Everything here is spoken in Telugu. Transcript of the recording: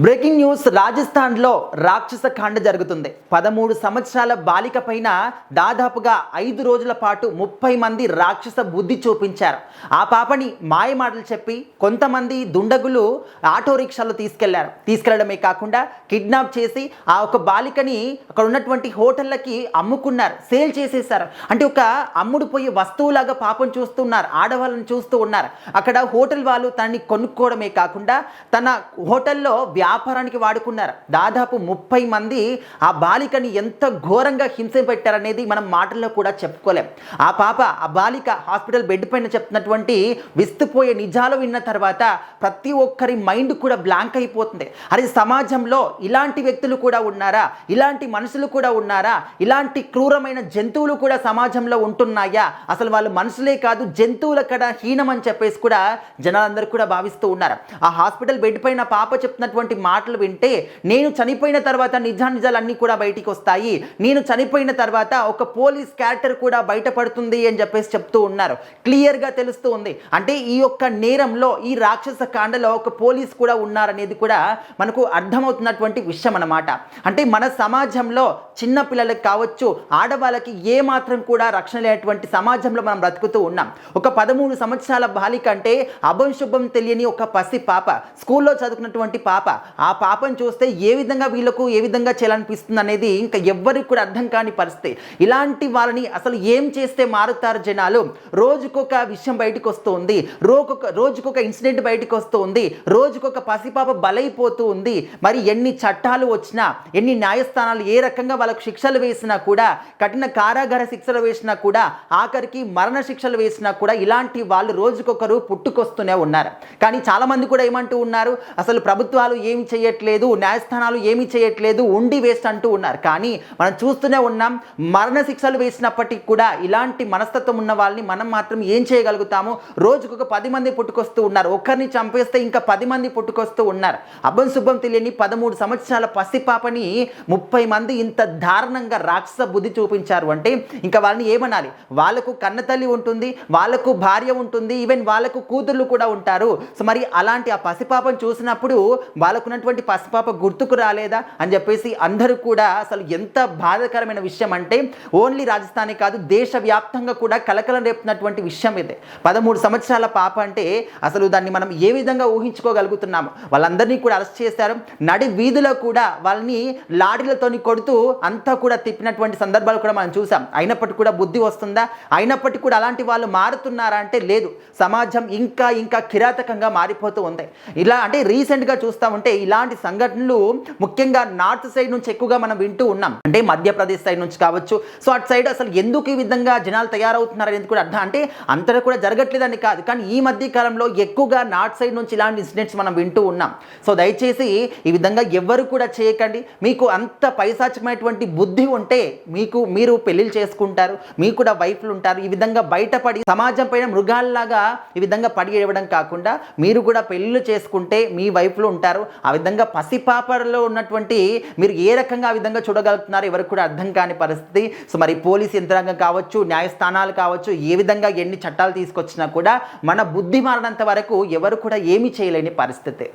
Breaking news. రాజస్థాన్లో రాక్షస కాండ జరుగుతుంది. 13 సంవత్సరాల బాలిక పైన దాదాపుగా 5 రోజుల పాటు 30 మంది రాక్షస బుద్ధి చూపించారు. ఆ పాపని మాయమాటలు చెప్పి కొంతమంది దుండగులు ఆటో రిక్షాలో తీసుకెళ్లడమే కాకుండా కిడ్నాప్ చేసి ఆ ఒక బాలికని అక్కడ ఉన్నటువంటి హోటళ్ళకి అమ్ముకున్నారు, సేల్ చేసేసారు. అంటే ఒక అమ్ముడు పోయే వస్తువులాగా పాపం చూస్తున్నారు, ఆడవాళ్ళని చూస్తూ ఉన్నారు. అక్కడ హోటల్ వాళ్ళు తనని కొనుక్కోవడమే కాకుండా తన హోటల్లో వ్యాపారానికి వాడుకున్నారు. దాదాపు 30 మంది ఆ బాలికని ఎంత ఘోరంగా హింస పెట్టారనేది మనం మాటల్లో కూడా చెప్పుకోలేం. ఆ బాలిక హాస్పిటల్ బెడ్ పైన చెప్తున్నటువంటి విస్తుపోయే నిజాలు విన్న తర్వాత ప్రతి ఒక్కరి మైండ్ కూడా బ్లాంక్ అయిపోతుంది. అరే, సమాజంలో ఇలాంటి వ్యక్తులు కూడా ఉన్నారా, ఇలాంటి మనుషులు కూడా ఉన్నారా, ఇలాంటి క్రూరమైన జంతువులు కూడా సమాజంలో ఉంటున్నాయా, అసలు వాళ్ళు మనుషులే కాదు జంతువుల కడ హీనం అని చెప్పేసి కూడా జనాలందరూ కూడా భావిస్తూ ఉన్నారు. ఆ హాస్పిటల్ బెడ్ పైన పాప చెప్తున్నటువంటి మాటలు వింటే నేను చనిపోయిన తర్వాత నిజాలన్నీ కూడా బయటికి వస్తాయి, నేను చనిపోయిన తర్వాత ఒక పోలీస్ క్యారెక్టర్ కూడా బయటపడుతుంది అని చెప్పేసి చెప్తూ ఉన్నారు. క్లియర్గా తెలుస్తూ ఉంది. అంటే ఈ యొక్క నేరంలో, ఈ రాక్షస కాండలో ఒక పోలీస్ కూడా ఉన్నారనేది కూడా మనకు అర్థమవుతున్నటువంటి విషయం అన్నమాట. అంటే మన సమాజంలో చిన్న పిల్లలకు కావచ్చు, ఆడవాళ్ళకి ఏ మాత్రం కూడా రక్షణ లేనటువంటి సమాజంలో మనం బ్రతుకుతూ ఉన్నాం. ఒక 13 సంవత్సరాల బాలిక అంటే అభంశుభం తెలియని ఒక పసి పాప, స్కూల్లో చదువుకున్నటువంటి పాప. ఆ పాపను చూస్తే ఏ విధంగా చేయాలనిపిస్తుంది అనేది ఇంకా ఎవ్వరికి కూడా అర్థం కాని పరిస్థితి. ఇలాంటి వాళ్ళని అసలు ఏం చేస్తే మారుతారు జనాలు? రోజుకొక విషయం బయటకు వస్తూ ఉంది, రోజుకొక ఇన్సిడెంట్ బయటకు వస్తూ ఉంది, రోజుకొక పసిపాప బలైపోతూ ఉంది. మరి ఎన్ని చట్టాలు వచ్చినా, ఎన్ని న్యాయస్థానాలు ఏ రకంగా వాళ్ళకు శిక్షలు వేసినా కూడా, కఠిన కారాగార శిక్షలు వేసినా కూడా, ఆఖరికి మరణ శిక్షలు వేసినా కూడా ఇలాంటి వాళ్ళు రోజుకొకరు పుట్టుకొస్తూనే ఉన్నారు. కానీ చాలామంది కూడా ఏమంటూ ఉన్నారు, అసలు ప్రభుత్వాలు ఏమి చేయట్లేదు, న్యాయస్థానాలు ఏమి చేయట్లేదు, ఉండి వేస్ట్ అంటూ ఉన్నారు. కానీ మనం చూస్తూనే ఉన్నాం, మరణ శిక్షలు వేసినప్పటికీ కూడా ఇలాంటి మనస్తత్వం ఉన్న వాళ్ళని మనం మాత్రం ఏం చేయగలుగుతాము? రోజుకొక 10 మంది పుట్టుకొస్తూ ఉన్నారు. ఒకరిని చంపేస్తే ఇంకా 10 మంది పుట్టుకొస్తూ ఉన్నారు. అబ్బం శుభం తెలియని 13 సంవత్సరాల పసిపాపని 30 మంది ఇంత దారుణంగా రాక్షస బుద్ధి చూపించారు అంటే ఇంకా వాళ్ళని ఏమనాలి? వాళ్ళకు కన్నతల్లి ఉంటుంది, వాళ్ళకు భార్య ఉంటుంది, ఈవెన్ వాళ్ళకు కూతుర్లు కూడా ఉంటారు. సో మరి అలాంటి ఆ పసిపాపను చూసినప్పుడు వాళ్ళకున్నటువంటి పసిపాప గుర్తుకు రాలేదా అని చెప్పేసి అందరూ కూడా అసలు ఎంత బాధాకరమైన విషయం అంటే ఓన్లీ రాజస్థానే కాదు, దేశవ్యాప్తంగా కూడా కలకలం రేపుతున్నటువంటి విషయం ఇది. 13 సంవత్సరాల పాప అంటే అసలు దాన్ని మనం ఏ విధంగా ఊహించుకోగలుగుతున్నాము? వాళ్ళందరినీ కూడా అరెస్ట్ చేశారు. నడి వీధిలో కూడా వాళ్ళని లాఠీలతోని కొడుతూ అంతా కూడా తిప్పినటువంటి సందర్భాలు కూడా మనం చూసాం. అయినప్పటికీ కూడా బుద్ధి వస్తుందా? అయినప్పటికీ కూడా అలాంటి వాళ్ళు మారుతున్నారా అంటే లేదు. సమాజం ఇంకా కిరాతకంగా మారిపోతూ ఉంది. ఇలా అంటే రీసెంట్గా చూస్తూ ఉంటే ఇలాంటి సంఘటనలు ముఖ్యంగా నార్త్ సైడ్ నుంచి ఎక్కువగా మనం వింటూ ఉన్నాం. అంటే మధ్యప్రదేశ్ సైడ్ నుంచి కావచ్చు. సో అటు సైడ్ అసలు ఎందుకు ఈ విధంగా జనాలు తయారవుతున్నారు అనేది కూడా అర్థం. అంటే అంతటా కూడా జరగట్లేదని కాదు, కానీ ఈ మధ్య కాలంలో ఎక్కువగా నార్త్ సైడ్ నుంచి ఇలాంటి ఇన్సిడెంట్స్ మనం వింటూ ఉన్నాం. సో దయచేసి ఈ విధంగా ఎవ్వరు కూడా చేయకండి. మీకు అంత పైశాచికమైనటువంటి బుద్ధి ఉంటే మీరు పెళ్లిళ్ళు చేసుకుంటారు, మీకు కూడా వైఫ్లు ఉంటారు. ఈ విధంగా బయటపడి సమాజం పైన మృగాల్లాగా ఈ విధంగా పడి ఏడవడం కాకుండా మీరు కూడా పెళ్లిళ్ళు చేసుకుంటే మీ వైఫ్లు ఉంటారు. ఆ విధంగా పసిపాపలో ఉన్నటువంటి మీరు ఏ రకంగా ఆ విధంగా చూడగలుగుతున్నారు ఎవరికి కూడా అర్థం కాని పరిస్థితి. సో మరి పోలీస్ యంత్రాంగం కావచ్చు, న్యాయస్థానాలు కావచ్చు, ఏ విధంగా ఎన్ని చట్టాలు తీసుకొచ్చినా కూడా మన బుద్ధి మారినంత వరకు ఎవరు కూడా ఏమీ చేయలేని పరిస్థితి.